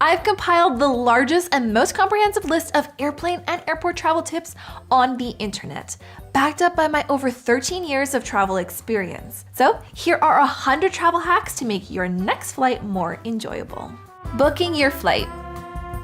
I've compiled the largest and most comprehensive list of airplane and airport travel tips on the internet, backed up by my over 13 years of travel experience. So here are 100 travel hacks to make your next flight more enjoyable. Booking your flight.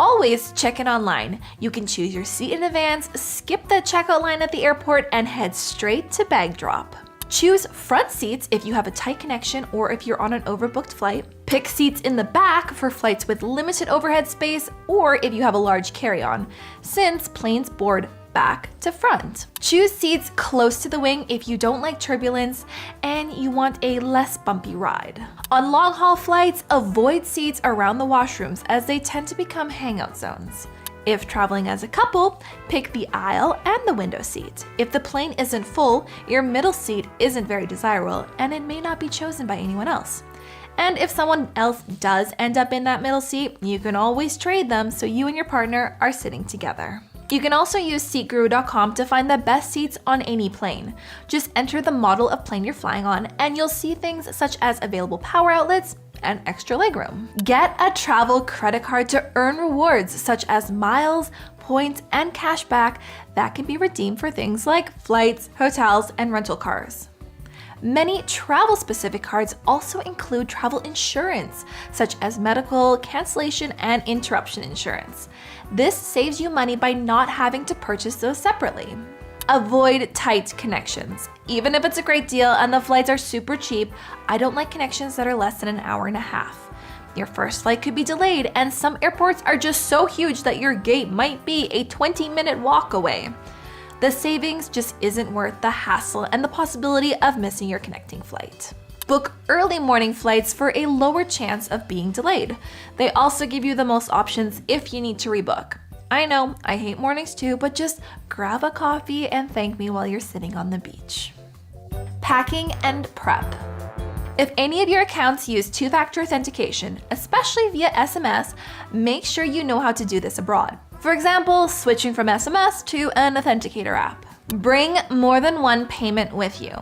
Always check in online. You can choose your seat in advance, skip the checkout line at the airport, and head straight to bag drop. Choose front seats if you have a tight connection or if you're on an overbooked flight. Pick seats in the back for flights with limited overhead space or if you have a large carry-on, since planes board back to front. Choose seats close to the wing if you don't like turbulence and you want a less bumpy ride. On long-haul flights, avoid seats around the washrooms as they tend to become hangout zones. If traveling as a couple, pick the aisle and the window seat. If the plane isn't full, your middle seat isn't very desirable and it may not be chosen by anyone else. And if someone else does end up in that middle seat, you can always trade them so you and your partner are sitting together. You can also use SeatGuru.com to find the best seats on any plane. Just enter the model of plane you're flying on and you'll see things such as available power outlets and extra legroom. Get a travel credit card to earn rewards such as miles, points, and cash back that can be redeemed for things like flights, hotels, and rental cars. Many travel-specific cards also include travel insurance, such as medical, cancellation, and interruption insurance. This saves you money by not having to purchase those separately. Avoid tight connections. Even if it's a great deal and the flights are super cheap, I don't like connections that are less than an hour and a half. Your first flight could be delayed, and some airports are just so huge that your gate might be a 20-minute walk away. The savings just isn't worth the hassle and the possibility of missing your connecting flight. Book early morning flights for a lower chance of being delayed. They also give you the most options if you need to rebook. I know, I hate mornings too, but just grab a coffee and thank me while you're sitting on the beach. Packing and prep. If any of your accounts use two-factor authentication, especially via SMS, make sure you know how to do this abroad. For example, switching from SMS to an authenticator app. Bring more than one payment with you.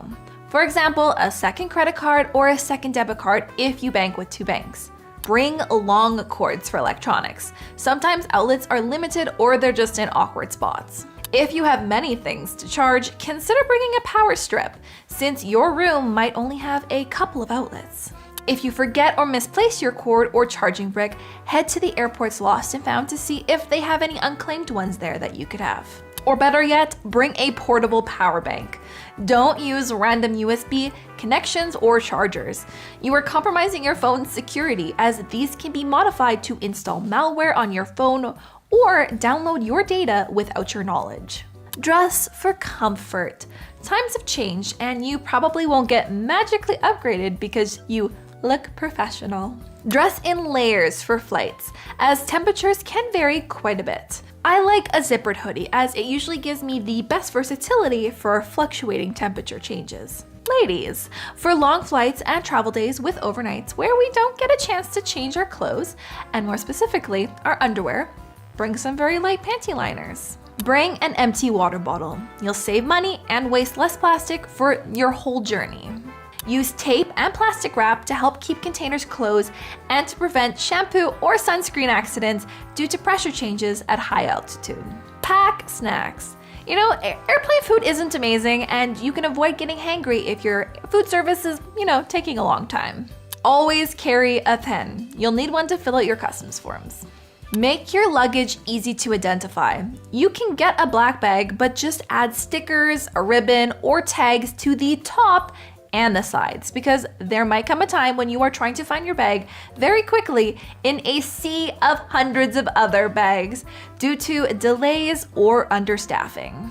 For example, a second credit card or a second debit card if you bank with two banks. Bring long cords for electronics. Sometimes outlets are limited or they're just in awkward spots. If you have many things to charge, consider bringing a power strip, since your room might only have a couple of outlets. If you forget or misplace your cord or charging brick, head to the airport's Lost and Found to see if they have any unclaimed ones there that you could have. Or better yet, bring a portable power bank. Don't use random USB connections or chargers. You are compromising your phone's security, as these can be modified to install malware on your phone or download your data without your knowledge. Dress for comfort. Times have changed and you probably won't get magically upgraded because you look professional. Dress in layers for flights, as temperatures can vary quite a bit. I like a zippered hoodie as it usually gives me the best versatility for fluctuating temperature changes. Ladies, for long flights and travel days with overnights where we don't get a chance to change our clothes, and more specifically, our underwear, bring some very light panty liners. Bring an empty water bottle. You'll save money and waste less plastic for your whole journey. Use tape and plastic wrap to help keep containers closed and to prevent shampoo or sunscreen accidents due to pressure changes at high altitude. Pack snacks. You know, airplane food isn't amazing and you can avoid getting hangry if your food service is, taking a long time. Always carry a pen. You'll need one to fill out your customs forms. Make your luggage easy to identify. You can get a black bag, but just add stickers, a ribbon, or tags to the top and the sides, because there might come a time when you are trying to find your bag very quickly in a sea of hundreds of other bags due to delays or understaffing.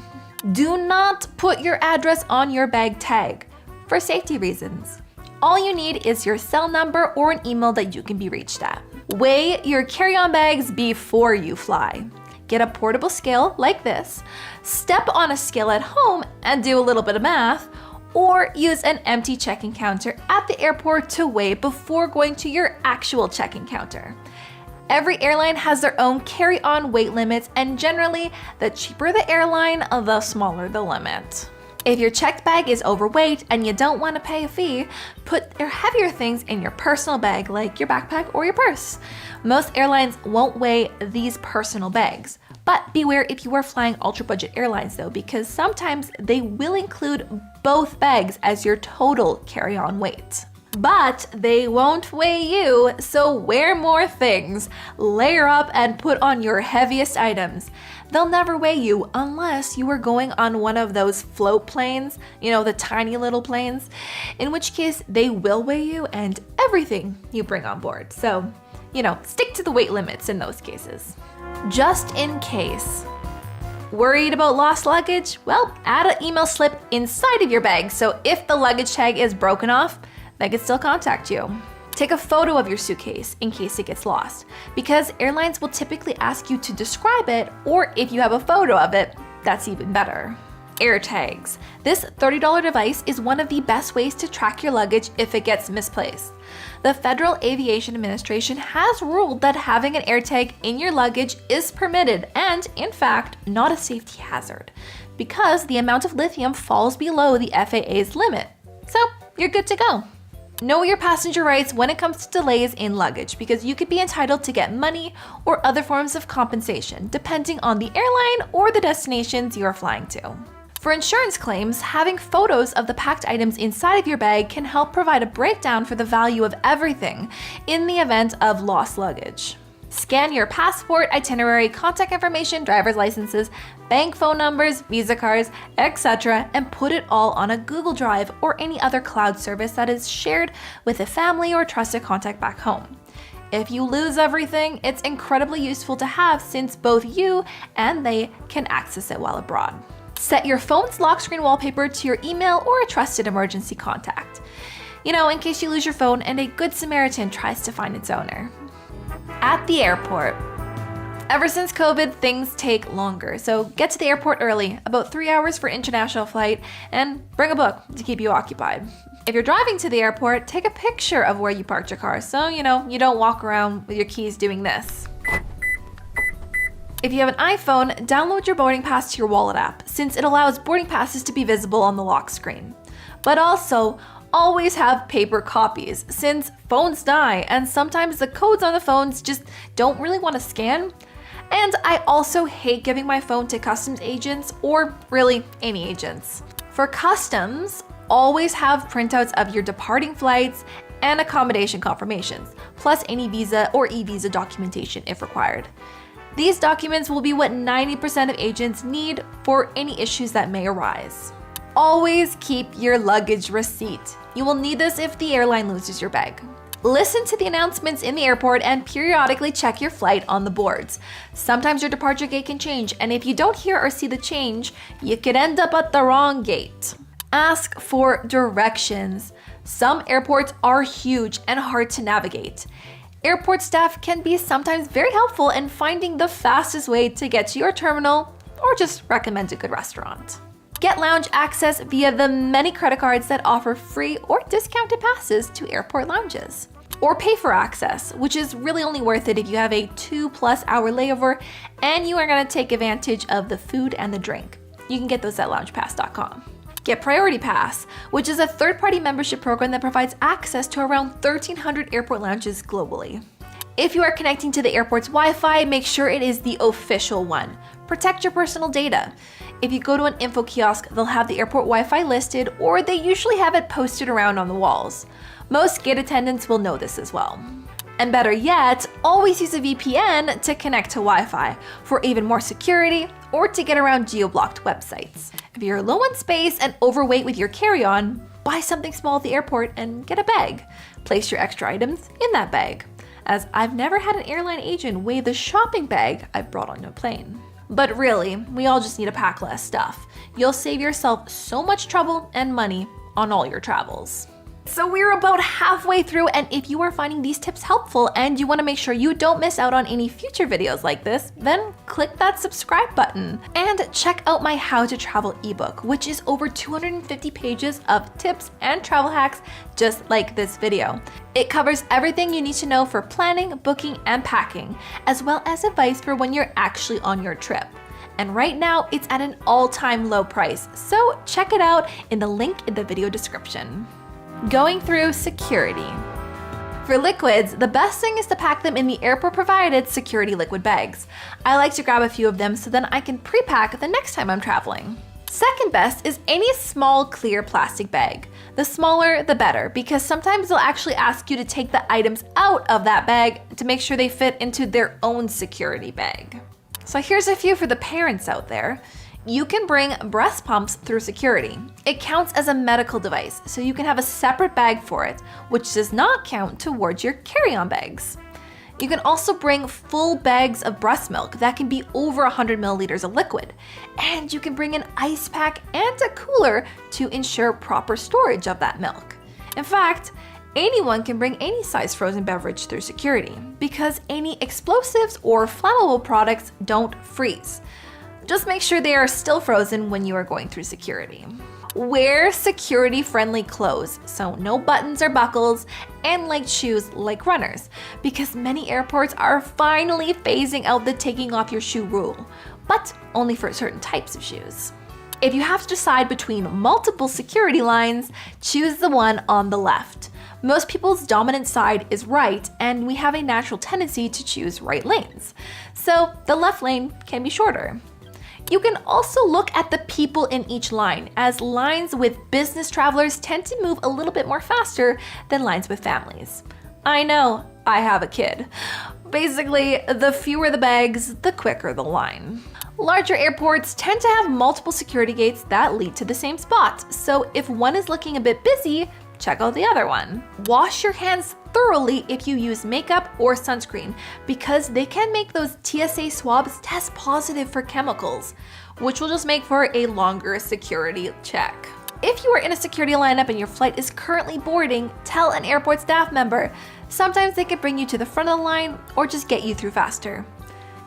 Do not put your address on your bag tag for safety reasons. All you need is your cell number or an email that you can be reached at. Weigh your carry-on bags before you fly. Get a portable scale like this, step on a scale at home and do a little bit of math, or use an empty check-in counter at the airport to weigh before going to your actual check-in counter. Every airline has their own carry-on weight limits, and generally, the cheaper the airline, the smaller the limit. If your checked bag is overweight and you don't want to pay a fee, put your heavier things in your personal bag like your backpack or your purse. Most airlines won't weigh these personal bags. But beware if you are flying ultra-budget airlines though, because sometimes they will include both bags as your total carry-on weight. But they won't weigh you, so wear more things. Layer up and put on your heaviest items. They'll never weigh you unless you are going on one of those float planes, you know, the tiny little planes, in which case they will weigh you and everything you bring on board. So, you know, stick to the weight limits in those cases. Just in case. Worried about lost luggage? Well, add an email slip inside of your bag, so if the luggage tag is broken off, they can still contact you. Take a photo of your suitcase in case it gets lost, because airlines will typically ask you to describe it, or if you have a photo of it, that's even better. Air tags. This $30 device is one of the best ways to track your luggage if it gets misplaced. The Federal Aviation Administration has ruled that having an air tag in your luggage is permitted and, in fact, not a safety hazard, because the amount of lithium falls below the FAA's limit. So, you're good to go. Know your passenger rights when it comes to delays in luggage, because you could be entitled to get money or other forms of compensation, depending on the airline or the destinations you are flying to. For insurance claims, having photos of the packed items inside of your bag can help provide a breakdown for the value of everything in the event of lost luggage. Scan your passport, itinerary, contact information, driver's licenses, bank phone numbers, Visa cards, etc., and put it all on a Google Drive or any other cloud service that is shared with a family or trusted contact back home. If you lose everything, it's incredibly useful to have since both you and they can access it while abroad. Set your phone's lock screen wallpaper to your email or a trusted emergency contact. You know, in case you lose your phone and a good Samaritan tries to find its owner. At the airport. Ever since COVID, things take longer, so get to the airport early, about 3 hours for international flight, and bring a book to keep you occupied. If you're driving to the airport, take a picture of where you parked your car so, you know, you don't walk around with your keys doing this. If you have an iPhone, download your boarding pass to your wallet app, since it allows boarding passes to be visible on the lock screen. But also, always have paper copies, since phones die and sometimes the codes on the phones just don't really want to scan. And I also hate giving my phone to customs agents or really any agents. For customs, always have printouts of your departing flights and accommodation confirmations, plus any visa or e-visa documentation if required. These documents will be what 90% of agents need for any issues that may arise. Always keep your luggage receipt. You will need this if the airline loses your bag. Listen to the announcements in the airport and periodically check your flight on the boards. Sometimes your departure gate can change, and if you don't hear or see the change, you could end up at the wrong gate. Ask for directions. Some airports are huge and hard to navigate. Airport staff can be sometimes very helpful in finding the fastest way to get to your terminal or just recommend a good restaurant. Get lounge access via the many credit cards that offer free or discounted passes to airport lounges. Or pay for access, which is really only worth it if you have a 2+ hour layover and you are going to take advantage of the food and the drink. You can get those at loungepass.com. Get Priority Pass, which is a third-party membership program that provides access to around 1,300 airport lounges globally. If you are connecting to the airport's Wi-Fi, make sure it is the official one. Protect your personal data. If you go to an info kiosk, they'll have the airport Wi-Fi listed, or they usually have it posted around on the walls. Most gate attendants will know this as well. And better yet, always use a VPN to connect to Wi-Fi for even more security or to get around geo-blocked websites. If you're low on space and overweight with your carry-on, buy something small at the airport and get a bag. Place your extra items in that bag, as I've never had an airline agent weigh the shopping bag I've brought on a plane. But really, we all just need to pack less stuff. You'll save yourself so much trouble and money on all your travels. So we're about halfway through, and if you are finding these tips helpful and you want to make sure you don't miss out on any future videos like this, then click that subscribe button and check out my How to Travel ebook, which is over 250 pages of tips and travel hacks just like this video. It covers everything you need to know for planning, booking, and packing, as well as advice for when you're actually on your trip. And right now, it's at an all-time low price, so check it out in the link in the video description. Going through security. For liquids, the best thing is to pack them in the airport-provided security liquid bags. I like to grab a few of them so then I can pre-pack the next time I'm traveling. Second best is any small clear plastic bag. The smaller, the better, because sometimes they'll actually ask you to take the items out of that bag to make sure they fit into their own security bag. So here's a few for the parents out there. You can bring breast pumps through security. It counts as a medical device, so you can have a separate bag for it, which does not count towards your carry-on bags. You can also bring full bags of breast milk that can be over 100 milliliters of liquid. And you can bring an ice pack and a cooler to ensure proper storage of that milk. In fact, anyone can bring any size frozen beverage through security because any explosives or flammable products don't freeze. Just make sure they are still frozen when you are going through security. Wear security-friendly clothes, so no buttons or buckles, and light shoes like runners, because many airports are finally phasing out the taking off your shoe rule, but only for certain types of shoes. If you have to decide between multiple security lines, choose the one on the left. Most people's dominant side is right, and we have a natural tendency to choose right lanes, so the left lane can be shorter. You can also look at the people in each line, as lines with business travelers tend to move a little bit more faster than lines with families. I know, I have a kid. Basically, the fewer the bags, the quicker the line. Larger airports tend to have multiple security gates that lead to the same spot, so if one is looking a bit busy, check out the other one. Wash your hands thoroughly if you use makeup or sunscreen, because they can make those TSA swabs test positive for chemicals, which will just make for a longer security check. If you are in a security lineup and your flight is currently boarding, tell an airport staff member. Sometimes they could bring you to the front of the line or just get you through faster.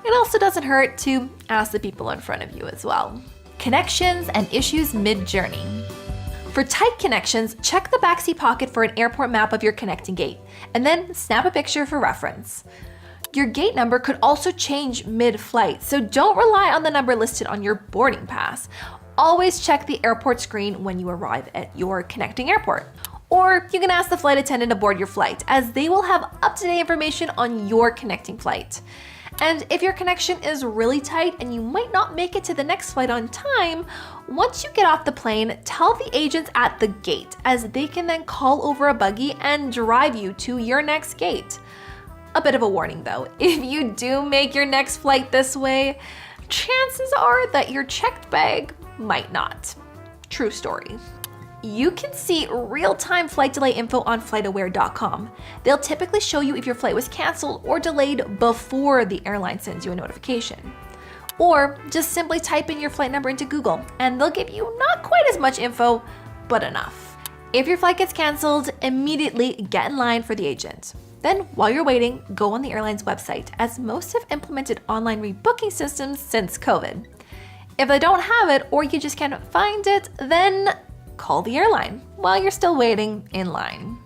It also doesn't hurt to ask the people in front of you as well. Connections and issues mid-journey. For tight connections, check the backseat pocket for an airport map of your connecting gate, and then snap a picture for reference. Your gate number could also change mid-flight, so don't rely on the number listed on your boarding pass. Always check the airport screen when you arrive at your connecting airport. Or you can ask the flight attendant to board your flight, as they will have up-to-date information on your connecting flight. And if your connection is really tight and you might not make it to the next flight on time, once you get off the plane, tell the agents at the gate, as they can then call over a buggy and drive you to your next gate. A bit of a warning though, if you do make your next flight this way, chances are that your checked bag might not. True story. You can see real-time flight delay info on FlightAware.com. They'll typically show you if your flight was canceled or delayed before the airline sends you a notification. Or just simply type in your flight number into Google and they'll give you not quite as much info, but enough. If your flight gets canceled, immediately get in line for the agent. Then, while you're waiting, go on the airline's website, as most have implemented online rebooking systems since COVID. If they don't have it or you just can't find it, then call the airline while you're still waiting in line.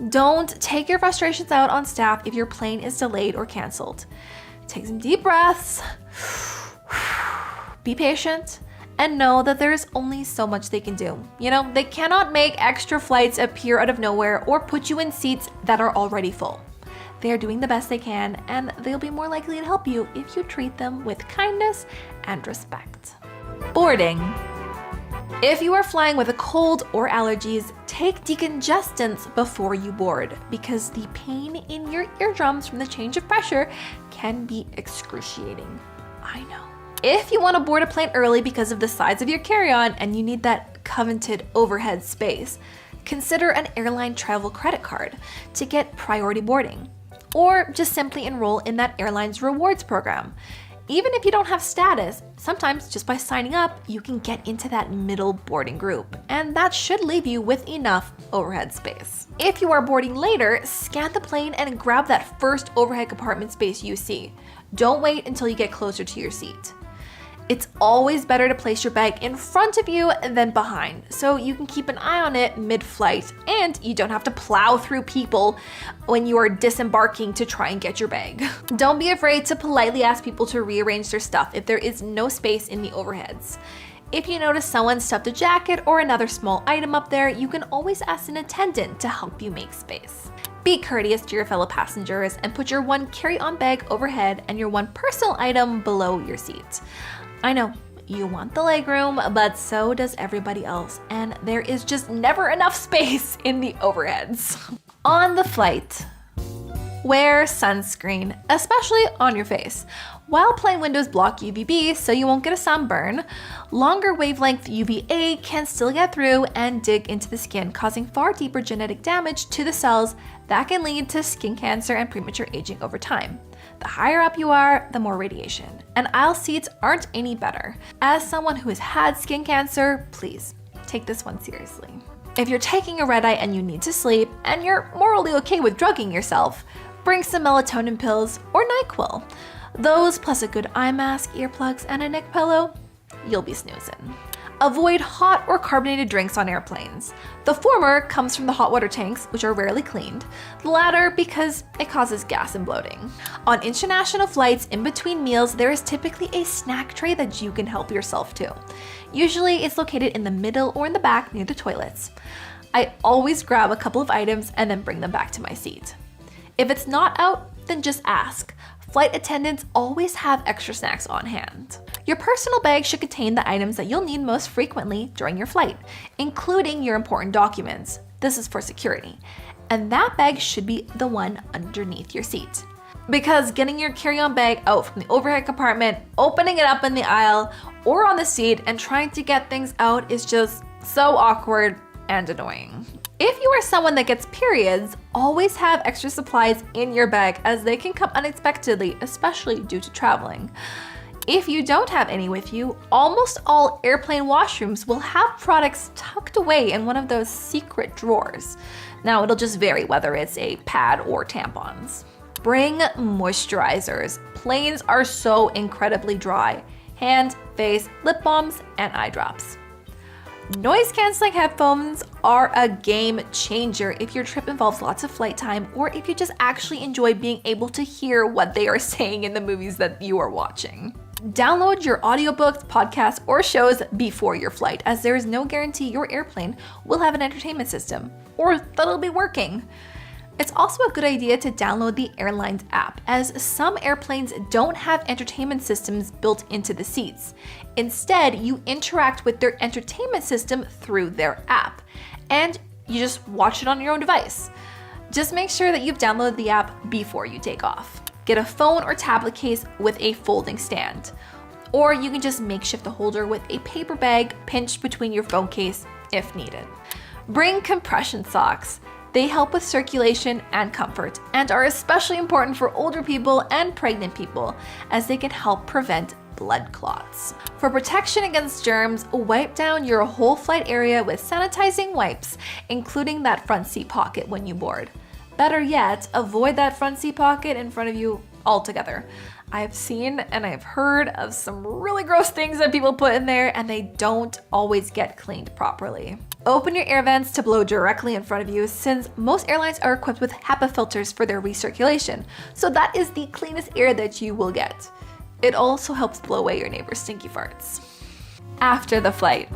Don't take your frustrations out on staff if your plane is delayed or canceled. Take some deep breaths, be patient, and know that there is only so much they can do. You know, they cannot make extra flights appear out of nowhere or put you in seats that are already full. They are doing the best they can, and they'll be more likely to help you if you treat them with kindness and respect. Boarding. If you are flying with a cold or allergies, take decongestants before you board, because the pain in your eardrums from the change of pressure can be excruciating. I know. If you want to board a plane early because of the size of your carry-on and you need that coveted overhead space, consider an airline travel credit card to get priority boarding, or just simply enroll in that airline's rewards program. Even if you don't have status, sometimes just by signing up, you can get into that middle boarding group, and that should leave you with enough overhead space. If you are boarding later, scan the plane and grab that first overhead compartment space you see. Don't wait until you get closer to your seat. It's always better to place your bag in front of you than behind, so you can keep an eye on it mid-flight and you don't have to plow through people when you are disembarking to try and get your bag. Don't be afraid to politely ask people to rearrange their stuff if there is no space in the overheads. If you notice someone stuffed a jacket or another small item up there, you can always ask an attendant to help you make space. Be courteous to your fellow passengers and put your one carry-on bag overhead and your one personal item below your seat. I know, you want the legroom, but so does everybody else, and there is just never enough space in the overheads. On the flight, wear sunscreen, especially on your face. While plane windows block UVB so you won't get a sunburn, longer wavelength UVA can still get through and dig into the skin, causing far deeper genetic damage to the cells that can lead to skin cancer and premature aging over time. The higher up you are, the more radiation, and aisle seats aren't any better. As someone who has had skin cancer, please take this one seriously. If you're taking a red eye and you need to sleep, and you're morally okay with drugging yourself, bring some melatonin pills or NyQuil. Those plus a good eye mask, earplugs, and a neck pillow, you'll be snoozing. Avoid hot or carbonated drinks on airplanes. The former comes from the hot water tanks, which are rarely cleaned. The latter because it causes gas and bloating. On international flights, in between meals, there is typically a snack tray that you can help yourself to. Usually it's located in the middle or in the back near the toilets. I always grab a couple of items and then bring them back to my seat. If it's not out, then just ask. Flight attendants always have extra snacks on hand. Your personal bag should contain the items that you'll need most frequently during your flight, including your important documents. This is for security. And that bag should be the one underneath your seat. Because getting your carry-on bag out from the overhead compartment, opening it up in the aisle or on the seat, and trying to get things out is just so awkward and annoying. If you are someone that gets periods, always have extra supplies in your bag as they can come unexpectedly, especially due to traveling. If you don't have any with you, almost all airplane washrooms will have products tucked away in one of those secret drawers. Now, it'll just vary whether it's a pad or tampons. Bring moisturizers. Planes are so incredibly dry. Hand, face, lip balms, and eye drops. Noise-canceling headphones are a game changer if your trip involves lots of flight time or if you just actually enjoy being able to hear what they are saying in the movies that you are watching. Download your audiobooks, podcasts, or shows before your flight, as there is no guarantee your airplane will have an entertainment system or that it'll be working. It's also a good idea to download the airline's app, as some airplanes don't have entertainment systems built into the seats. Instead, you interact with their entertainment system through their app, and you just watch it on your own device. Just make sure that you've downloaded the app before you take off. Get a phone or tablet case with a folding stand, or you can just makeshift a holder with a paper bag pinched between your phone case if needed. Bring compression socks. They help with circulation and comfort and are especially important for older people and pregnant people, as they can help prevent blood clots. For protection against germs, wipe down your whole flight area with sanitizing wipes, including that front seat pocket when you board. Better yet, avoid that front seat pocket in front of you altogether. I've seen and I've heard of some really gross things that people put in there, and they don't always get cleaned properly. Open your air vents to blow directly in front of you, since most airlines are equipped with HEPA filters for their recirculation, so that is the cleanest air that you will get. It also helps blow away your neighbor's stinky farts. After the flight,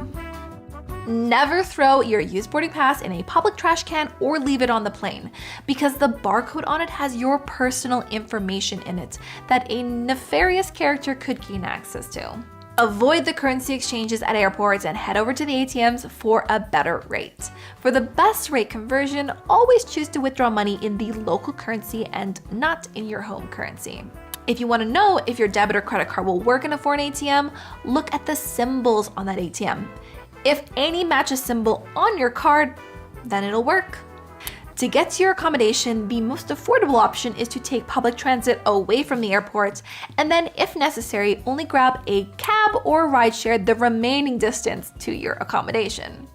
never throw your used boarding pass in a public trash can or leave it on the plane, because the barcode on it has your personal information in it that a nefarious character could gain access to. Avoid the currency exchanges at airports and head over to the ATMs for a better rate. For the best rate conversion, always choose to withdraw money in the local currency and not in your home currency. If you want to know if your debit or credit card will work in a foreign ATM, look at the symbols on that ATM. If any match a symbol on your card, then it'll work. To get to your accommodation, the most affordable option is to take public transit away from the airport, and then, if necessary, only grab a cab or rideshare the remaining distance to your accommodation.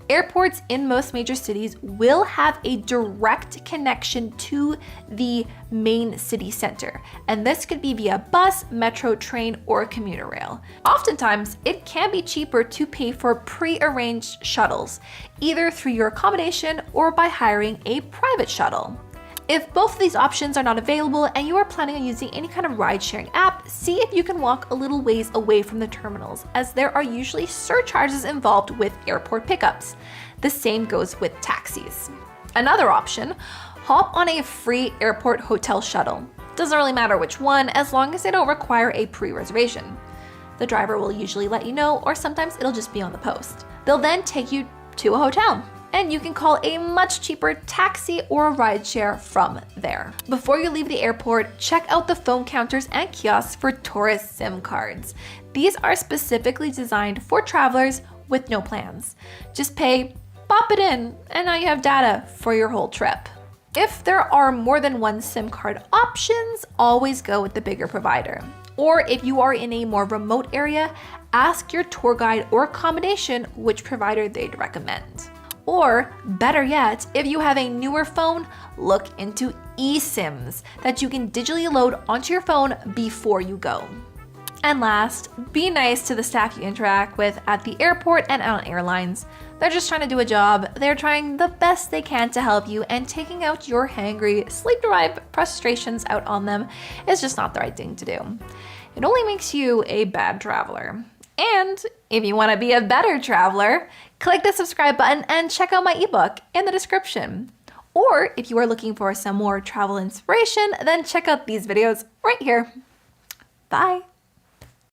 Airports in most major cities will have a direct connection to the main city center, and this could be via bus, metro, train, or commuter rail. Oftentimes, it can be cheaper to pay for pre-arranged shuttles, either through your accommodation or by hiring a private shuttle. If both of these options are not available and you are planning on using any kind of ride-sharing app, see if you can walk a little ways away from the terminals, as there are usually surcharges involved with airport pickups. The same goes with taxis. Another option, hop on a free airport hotel shuttle. Doesn't really matter which one, as long as they don't require a pre-reservation. The driver will usually let you know, or sometimes it'll just be on the post. They'll then take you to a hotel, and you can call a much cheaper taxi or rideshare from there. Before you leave the airport, check out the phone counters and kiosks for tourist SIM cards. These are specifically designed for travelers with no plans. Just pay, pop it in, and now you have data for your whole trip. If there are more than one SIM card options, always go with the bigger provider. Or if you are in a more remote area, ask your tour guide or accommodation which provider they'd recommend. Or better yet, if you have a newer phone, look into eSIMs that you can digitally load onto your phone before you go. And last, be nice to the staff you interact with at the airport and on airlines. They're just trying to do a job. They're trying the best they can to help you, and taking out your hangry, sleep-deprived frustrations out on them is just not the right thing to do. It only makes you a bad traveler. And if you want to be a better traveler, click the subscribe button and check out my ebook in the description. Or if you are looking for some more travel inspiration, then check out these videos right here. Bye.